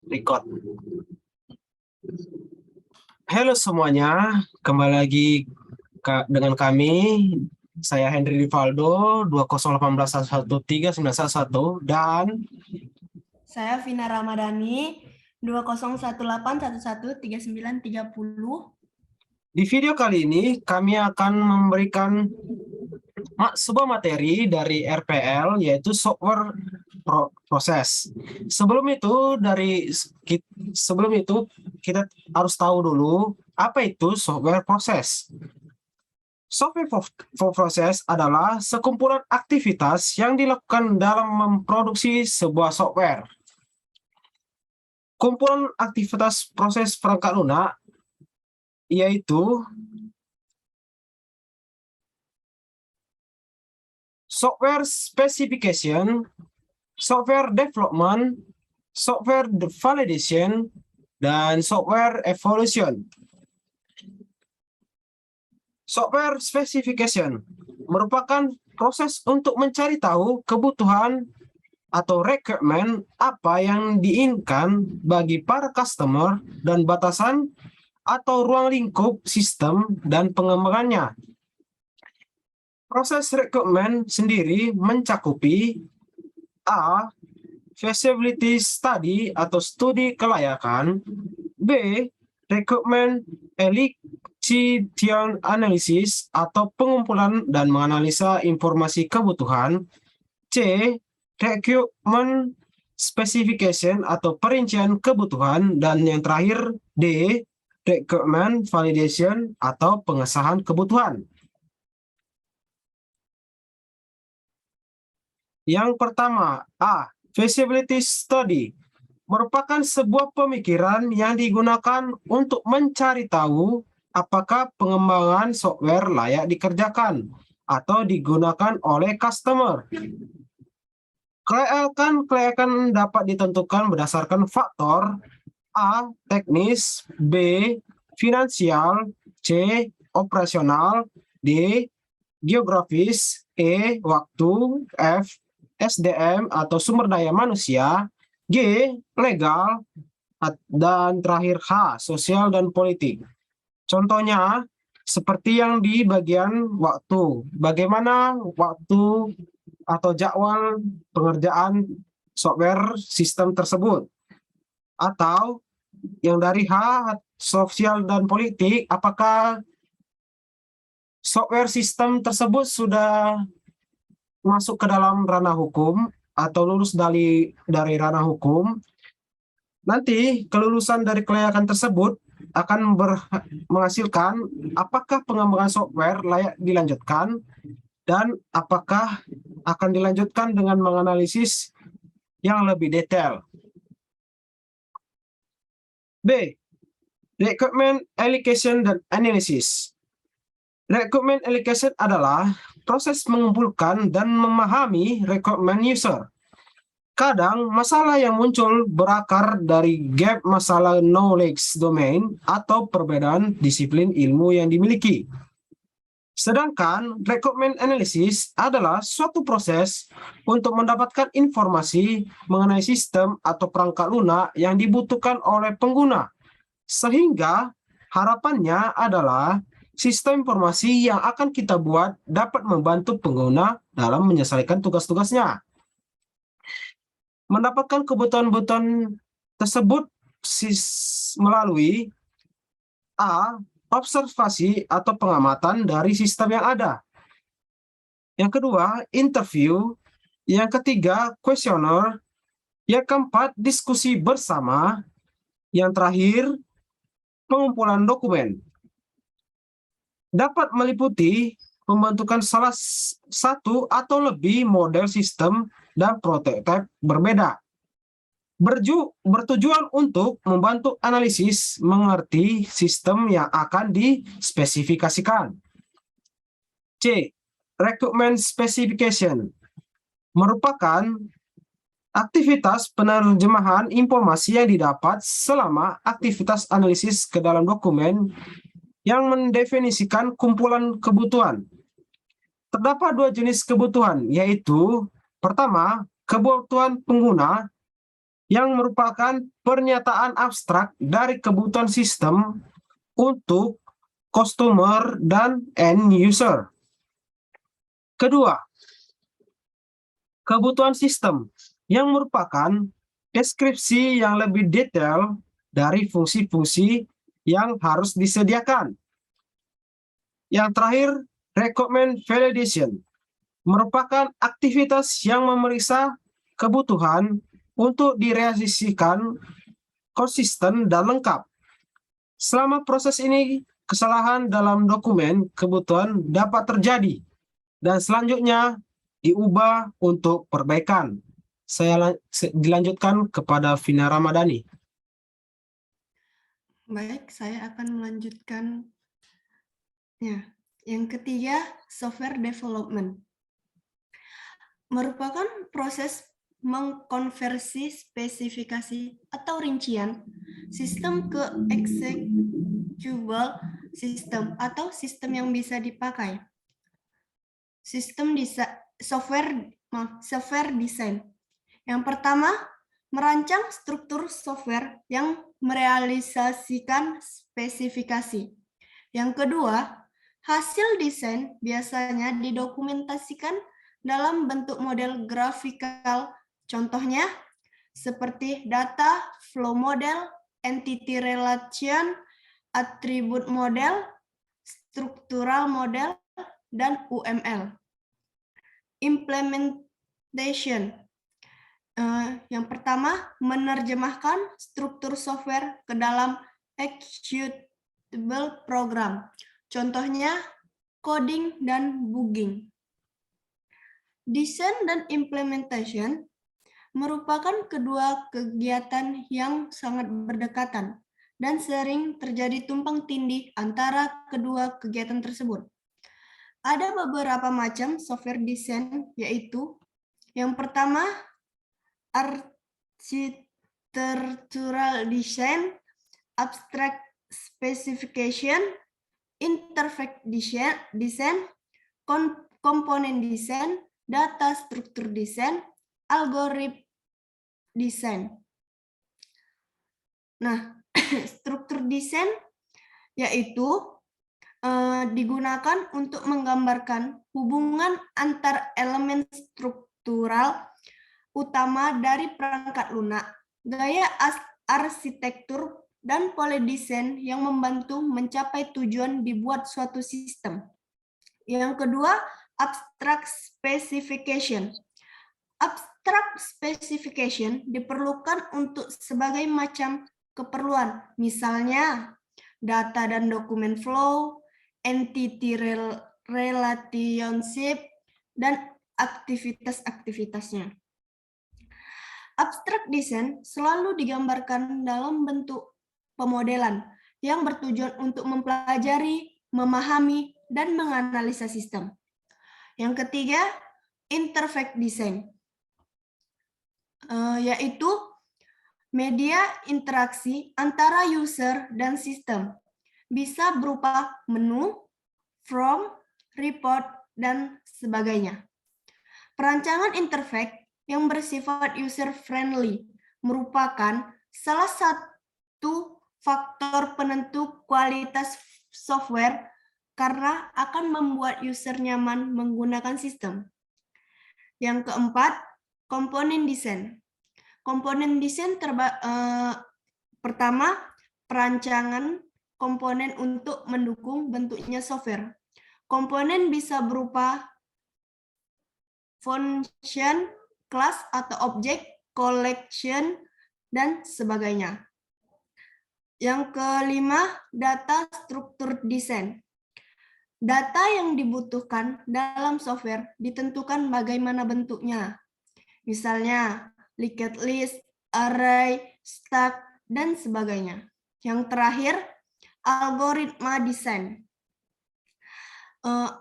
Record. Halo semuanya, kembali lagi dengan kami. Saya Henry Rivaldo, 201811139111 dan Saya Vina Ramadhani, 201811113930. di video kali ini kami akan memberikan sebuah materi dari RPL yaitu software proses. Sebelum itu kita harus tahu dulu apa itu software proses. Software proses adalah sekumpulan aktivitas yang dilakukan dalam memproduksi sebuah software. Kumpulan aktivitas proses perangkat lunak yaitu software specification, software development, software validation, dan software evolution. Software specification merupakan proses untuk mencari tahu kebutuhan atau requirement apa yang diinginkan bagi para customer dan batasan atau ruang lingkup sistem dan pengembangannya. Proses requirement sendiri mencakupi A. Feasibility study atau studi kelayakan. B. Requirement elicitation analysis atau pengumpulan dan menganalisa informasi kebutuhan. C. Requirement specification atau perincian kebutuhan. Dan yang terakhir D. Requirement validation atau pengesahan kebutuhan. Yang pertama, A. Feasibility study merupakan sebuah pemikiran yang digunakan untuk mencari tahu apakah pengembangan software layak dikerjakan atau digunakan oleh customer. Kelayakan dapat ditentukan berdasarkan faktor A. Teknis, B. Finansial, C. Operasional, D. Geografis, E. Waktu, F. SDM atau sumber daya manusia, G. Legal, dan terakhir H. Sosial dan politik. Contohnya, seperti yang di bagian waktu. Bagaimana waktu atau jadwal pengerjaan software sistem tersebut. Atau yang dari H. Sosial dan politik, apakah software sistem tersebut sudah masuk ke dalam ranah hukum atau lulus dari ranah hukum. Nanti kelulusan dari kelayakan tersebut akan menghasilkan apakah pengembangan software layak dilanjutkan dan apakah akan dilanjutkan dengan menganalisis yang lebih detail. B. Requirement allocation dan analysis. Requirement allocation adalah proses mengumpulkan dan memahami requirement user. Kadang masalah yang muncul berakar dari gap masalah knowledge domain atau perbedaan disiplin ilmu yang dimiliki. Sedangkan requirement analysis adalah suatu proses untuk mendapatkan informasi mengenai sistem atau perangkat lunak yang dibutuhkan oleh pengguna. Sehingga harapannya adalah sistem informasi yang akan kita buat dapat membantu pengguna dalam menyelesaikan tugas-tugasnya. Mendapatkan kebutuhan-kebutuhan tersebut melalui A. Observasi atau pengamatan dari sistem yang ada. Yang kedua, interview. Yang ketiga, kuesioner. Yang keempat, diskusi bersama. Yang terakhir, pengumpulan dokumen. Dapat meliputi pembentukan salah satu atau lebih model sistem dan prototipe berbeda. Bertujuan untuk membantu analisis mengerti sistem yang akan dispesifikasikan. C. Requirement specification merupakan aktivitas penerjemahan informasi yang didapat selama aktivitas analisis ke dalam dokumen yang mendefinisikan kumpulan kebutuhan. Terdapat dua jenis kebutuhan, yaitu pertama, kebutuhan pengguna yang merupakan pernyataan abstrak dari kebutuhan sistem untuk customer dan end user. Kedua, kebutuhan sistem yang merupakan deskripsi yang lebih detail dari fungsi-fungsi yang harus disediakan. Yang terakhir, requirement validation merupakan aktivitas yang memeriksa kebutuhan untuk direalisasikan konsisten dan lengkap. Selama proses ini, kesalahan dalam dokumen kebutuhan dapat terjadi dan selanjutnya diubah untuk perbaikan. Saya dilanjutkan kepada Vina Ramadhani. Baik, saya akan melanjutkan. Ya, yang ketiga, software development. Merupakan proses mengkonversi spesifikasi atau rincian sistem ke executable system atau sistem yang bisa dipakai. Software design. Yang pertama, merancang struktur software yang merealisasikan spesifikasi. Yang kedua, hasil desain biasanya didokumentasikan dalam bentuk model grafikal, contohnya seperti data flow model, entity relation, attribute model, structural model, dan UML. Implementation. Yang pertama, menerjemahkan struktur software ke dalam executable program. Contohnya, coding dan bugging. Design dan implementation merupakan kedua kegiatan yang sangat berdekatan dan sering terjadi tumpang tindih antara kedua kegiatan tersebut. Ada beberapa macam software design, yaitu yang pertama, architectural design, abstract specification, interface design, component design, data structure design, algorithm design. Nah, struktur desain yaitu digunakan untuk menggambarkan hubungan antar elemen struktural utama dari perangkat lunak, gaya arsitektur, dan pola desain yang membantu mencapai tujuan dibuat suatu sistem. Yang kedua, abstract specification. Abstract specification diperlukan untuk sebagai macam keperluan, misalnya data dan dokumen flow, entity relationship, dan aktivitas-aktivitasnya. Abstract design selalu digambarkan dalam bentuk pemodelan yang bertujuan untuk mempelajari, memahami, dan menganalisa sistem. Yang ketiga, interface design, yaitu media interaksi antara user dan sistem. Bisa berupa menu, form, report, dan sebagainya. Perancangan interface yang bersifat user-friendly merupakan salah satu faktor penentu kualitas software karena akan membuat user nyaman menggunakan sistem. Yang keempat, komponen desain. Komponen desain pertama, perancangan komponen untuk mendukung bentuknya software. Komponen bisa berupa function, class atau objek, collection, dan sebagainya. Yang kelima, data struktur desain. Data yang dibutuhkan dalam software ditentukan bagaimana bentuknya. Misalnya, linked list, array, stack, dan sebagainya. Yang terakhir, algoritma desain.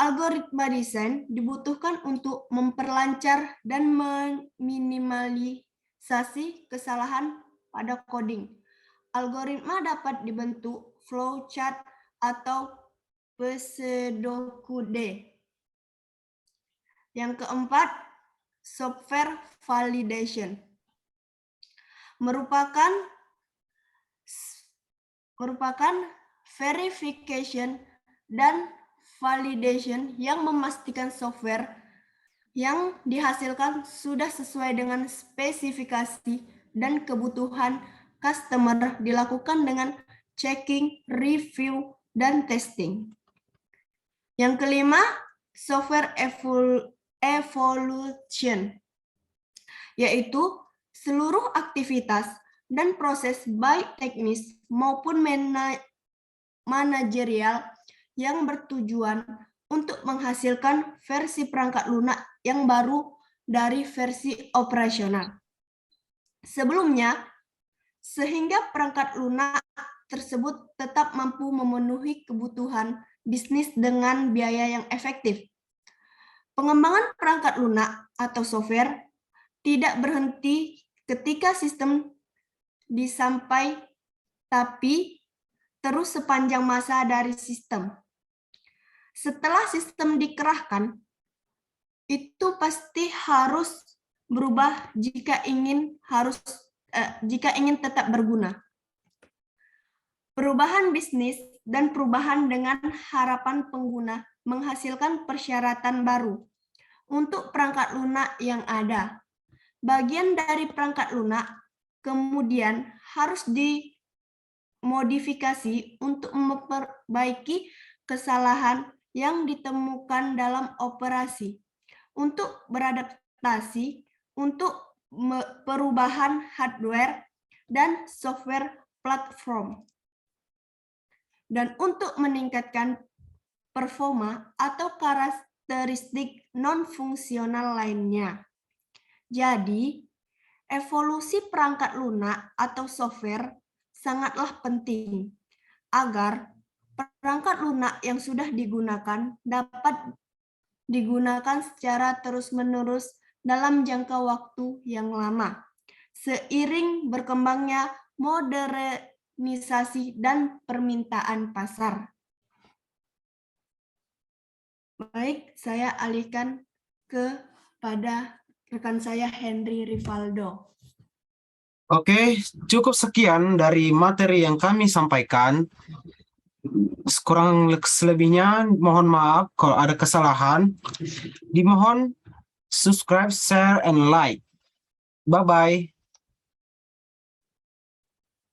Algoritma desain dibutuhkan untuk memperlancar dan meminimalisasi kesalahan pada coding. Algoritma dapat dibentuk flowchart atau pseudocode. Yang keempat, software validation. merupakan verification dan validation yang memastikan software yang dihasilkan sudah sesuai dengan spesifikasi dan kebutuhan customer dilakukan dengan checking, review, dan testing. Yang kelima, software evolution, yaitu seluruh aktivitas dan proses baik teknis maupun manajerial yang bertujuan untuk menghasilkan versi perangkat lunak yang baru dari versi operasional sebelumnya, sehingga perangkat lunak tersebut tetap mampu memenuhi kebutuhan bisnis dengan biaya yang efektif. Pengembangan perangkat lunak atau software tidak berhenti ketika sistem disampai, tapi terus sepanjang masa dari sistem. Setelah sistem dikerahkan, itu pasti harus berubah jika ingin tetap berguna. Perubahan bisnis dan perubahan dengan harapan pengguna menghasilkan persyaratan baru untuk perangkat lunak yang ada. Bagian dari perangkat lunak kemudian harus dimodifikasi untuk memperbaiki kesalahan yang ditemukan dalam operasi, untuk beradaptasi untuk perubahan hardware dan software platform, dan untuk meningkatkan performa atau karakteristik non-fungsional lainnya. Jadi, evolusi perangkat lunak atau software sangatlah penting agar perangkat lunak yang sudah digunakan dapat digunakan secara terus-menerus dalam jangka waktu yang lama, seiring berkembangnya modernisasi dan permintaan pasar. Baik, saya alihkan kepada rekan saya Henry Rivaldo. Oke, cukup sekian dari materi yang kami sampaikan. Kurang selebihnya mohon maaf kalau ada kesalahan. Dimohon subscribe, share, and like. Bye-bye.